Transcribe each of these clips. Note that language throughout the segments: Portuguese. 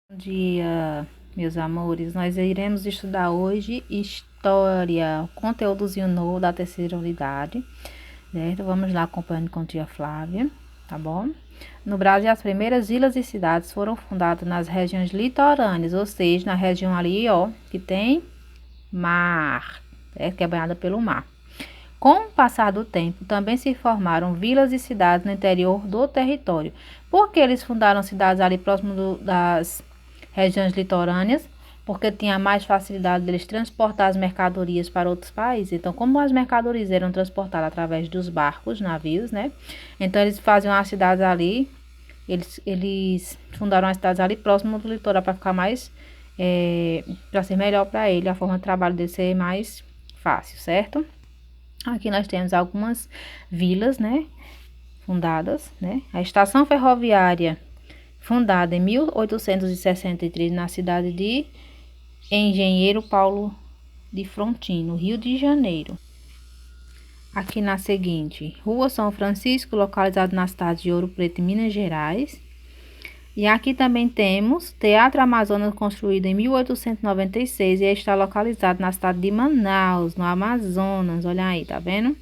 Bom dia, meus amores. Nós iremos estudar hoje História, conteúdozinho novo da terceira unidade, certo? Vamos lá acompanhando com a tia Flávia, tá bom? No Brasil, as primeiras vilas e cidades foram fundadas nas regiões litorâneas, ou seja, na região ali, ó, que tem mar, certo? Que é banhada pelo mar. Com o passar do tempo, também se formaram vilas e cidades no interior do território. Por que eles fundaram cidades ali próximo das regiões litorâneas? Porque tinha mais facilidade deles transportar as mercadorias para outros países. Então, como as mercadorias eram transportadas através dos barcos, navios, né? Então, eles faziam as cidades ali, eles fundaram as cidades ali próximo do litoral para ficar mais, para ser melhor para ele, a forma de trabalho dele ser mais fácil, certo? Aqui nós temos algumas vilas, né, fundadas, né? A estação ferroviária, fundada em 1863 na cidade de Engenheiro Paulo de Frontin, no Rio de Janeiro. Aqui na seguinte, Rua São Francisco, localizado na cidade de Ouro Preto, Minas Gerais. E aqui também temos Teatro Amazonas, construído em 1896 e está localizado na cidade de Manaus, no Amazonas. Olha aí, tá vendo?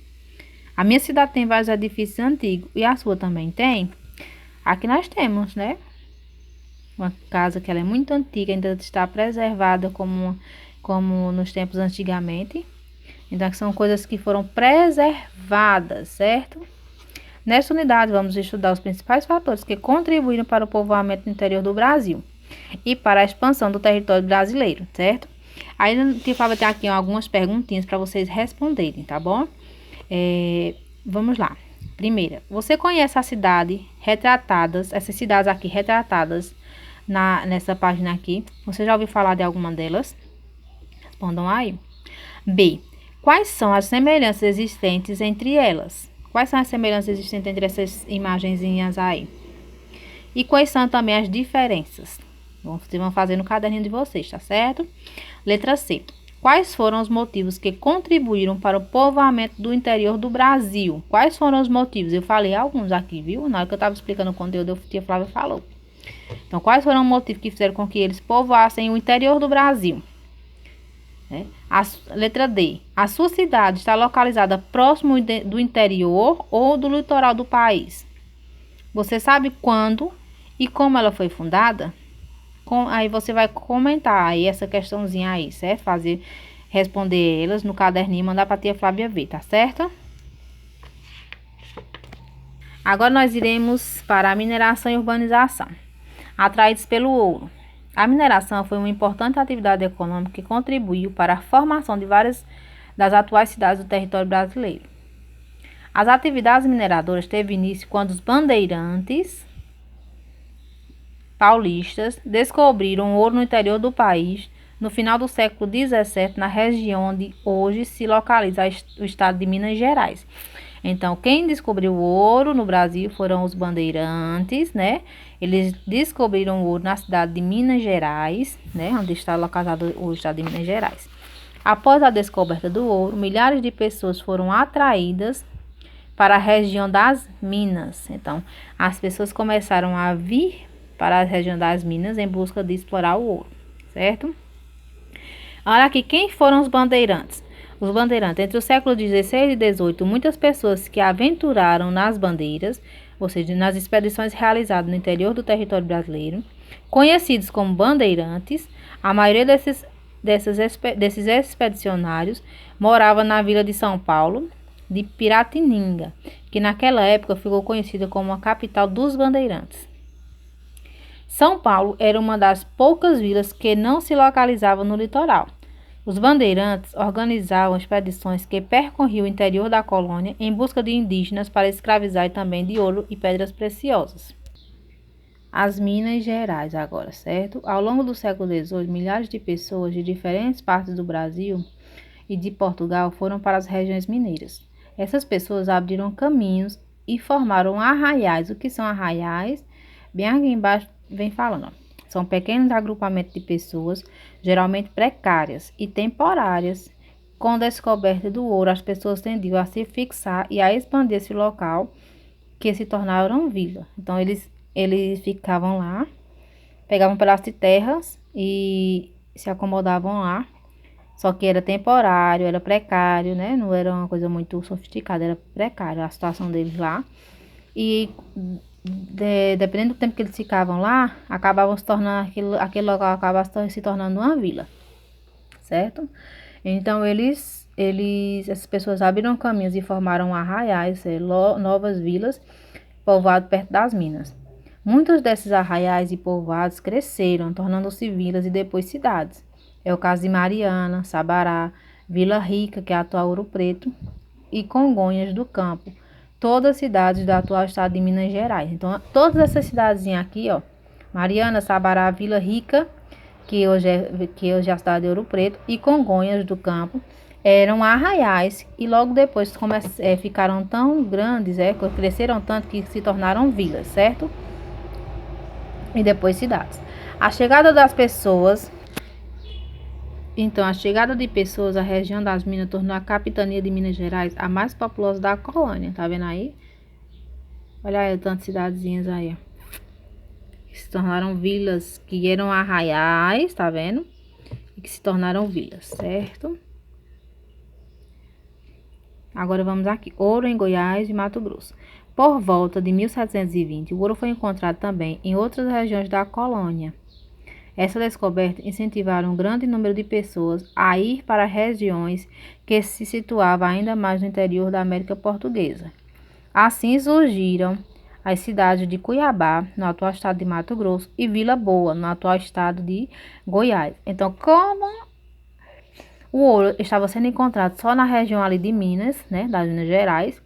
A minha cidade tem vários edifícios antigos e a sua também tem. Aqui nós temos, né? Uma casa que ela é muito antiga, ainda está preservada como nos tempos antigamente. Então, são coisas que foram preservadas, certo? Nessa unidade, vamos estudar os principais fatores que contribuíram para o povoamento no interior do Brasil e para a expansão do território brasileiro, certo? Aí, eu vou ter aqui algumas perguntinhas para vocês responderem, tá bom? Vamos lá. Primeira, você conhece a cidade retratadas, essas cidades aqui retratadas nessa página aqui? Você já ouviu falar de alguma delas? Respondam aí. B, quais são as semelhanças existentes entre elas? Quais são as semelhanças existentes entre essas imagenzinhas aí? E quais são também as diferenças? Vocês vão fazer no caderninho de vocês, tá certo? Letra C. Quais foram os motivos que contribuíram para o povoamento do interior do Brasil? Quais foram os motivos? Eu falei alguns aqui, viu? Na hora que eu estava explicando o conteúdo, a tia Flávia falou. Então, quais foram os motivos que fizeram com que eles povoassem o interior do Brasil? Letra D. A sua cidade está localizada próximo do interior ou do litoral do país? Você sabe quando e como ela foi fundada? Aí você vai comentar aí essa questãozinha aí, certo? Responder elas no caderninho e mandar para a tia Flávia ver, tá certo? Agora nós iremos para a mineração e urbanização. Atraídos pelo ouro. A mineração foi uma importante atividade econômica que contribuiu para a formação de várias das atuais cidades do território brasileiro. As atividades mineradoras teve início quando os bandeirantes paulistas descobriram ouro no interior do país no final do século XVII, na região onde hoje se localiza o estado de Minas Gerais. Então, quem descobriu o ouro no Brasil foram os bandeirantes, né? Eles descobriram o ouro na cidade de Minas Gerais, né? Onde está localizado o estado de Minas Gerais. Após a descoberta do ouro, milhares de pessoas foram atraídas para a região das Minas. Então, as pessoas começaram a vir para a região das Minas em busca de explorar o ouro, certo? Olha aqui, quem foram os bandeirantes? Os bandeirantes, entre o século XVI e XVIII, muitas pessoas que aventuraram nas bandeiras, ou seja, nas expedições realizadas no interior do território brasileiro, conhecidos como bandeirantes, a maioria desses expedicionários morava na vila de São Paulo, de Piratininga, que naquela época ficou conhecida como a capital dos bandeirantes. São Paulo era uma das poucas vilas que não se localizava no litoral. Os bandeirantes organizavam expedições que percorriam o interior da colônia em busca de indígenas para escravizar e também de ouro e pedras preciosas. As Minas Gerais agora, certo? Ao longo do século XVIII, milhares de pessoas de diferentes partes do Brasil e de Portugal foram para as regiões mineiras. Essas pessoas abriram caminhos e formaram arraiais. O que são arraiais? Bem aqui embaixo vem falando, ó. São pequenos agrupamentos de pessoas, geralmente precárias e temporárias. Com a descoberta do ouro, as pessoas tendiam a se fixar e a expandir esse local, que se tornaram vila. Então, eles ficavam lá pegavam um pedaço de terras e se acomodavam lá. Só que era temporário, era precário, né? Não era uma coisa muito sofisticada, era precário a situação deles lá. E dependendo do tempo que eles ficavam lá, acabavam se tornando, aquele local acabava se tornando uma vila, certo? Então essas pessoas abriram caminhos e formaram arraiais, novas vilas, povoadas perto das minas. Muitos desses arraiais e povoados cresceram, tornando-se vilas e depois cidades. É o caso de Mariana, Sabará, Vila Rica, que é a atual Ouro Preto, e Congonhas do Campo, todas cidades do atual estado de Minas Gerais. Então, todas essas cidadezinhas aqui, ó, Mariana, Sabará, Vila Rica, que hoje é a cidade de Ouro Preto, e Congonhas do Campo, eram arraiais e logo depois ficaram tão grandes, cresceram tanto que se tornaram vilas, certo? E depois cidades. A chegada de pessoas à região das Minas tornou a capitania de Minas Gerais a mais populosa da colônia, tá vendo aí? Olha aí, tantas cidadezinhas aí, que se tornaram vilas, que eram arraiais, tá vendo? E que se tornaram vilas, certo? Agora vamos aqui, ouro em Goiás e Mato Grosso. Por volta de 1720, o ouro foi encontrado também em outras regiões da colônia. Essa descoberta incentivaram um grande número de pessoas a ir para regiões que se situavam ainda mais no interior da América Portuguesa. Assim surgiram as cidades de Cuiabá, no atual estado de Mato Grosso, e Vila Boa, no atual estado de Goiás. Então, como o ouro estava sendo encontrado só na região ali de Minas, né, das Minas Gerais,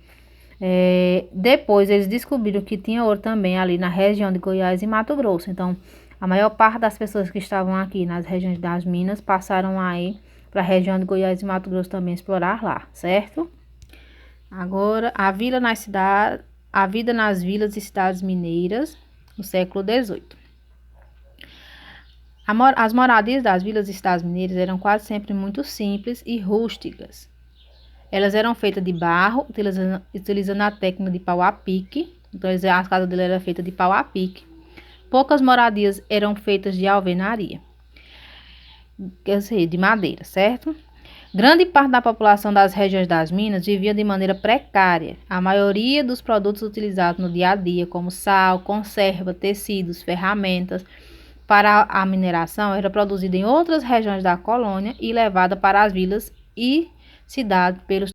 depois eles descobriram que tinha ouro também ali na região de Goiás e Mato Grosso. Então, a maior parte das pessoas que estavam aqui nas regiões das Minas passaram aí para a região de Goiás e Mato Grosso também explorar lá, certo? Agora, a vida nas vilas e cidades mineiras no século XVIII. As moradias das vilas e cidades mineiras eram quase sempre muito simples e rústicas. Elas eram feitas de barro, utilizando a técnica de pau a pique. Então, as casas deles eram feitas de pau a pique. Poucas moradias eram feitas de alvenaria, quer dizer, de madeira, certo? Grande parte da população das regiões das Minas vivia de maneira precária. A maioria dos produtos utilizados no dia a dia, como sal, conserva, tecidos, ferramentas para a mineração, era produzida em outras regiões da colônia e levada para as vilas e cidades pelos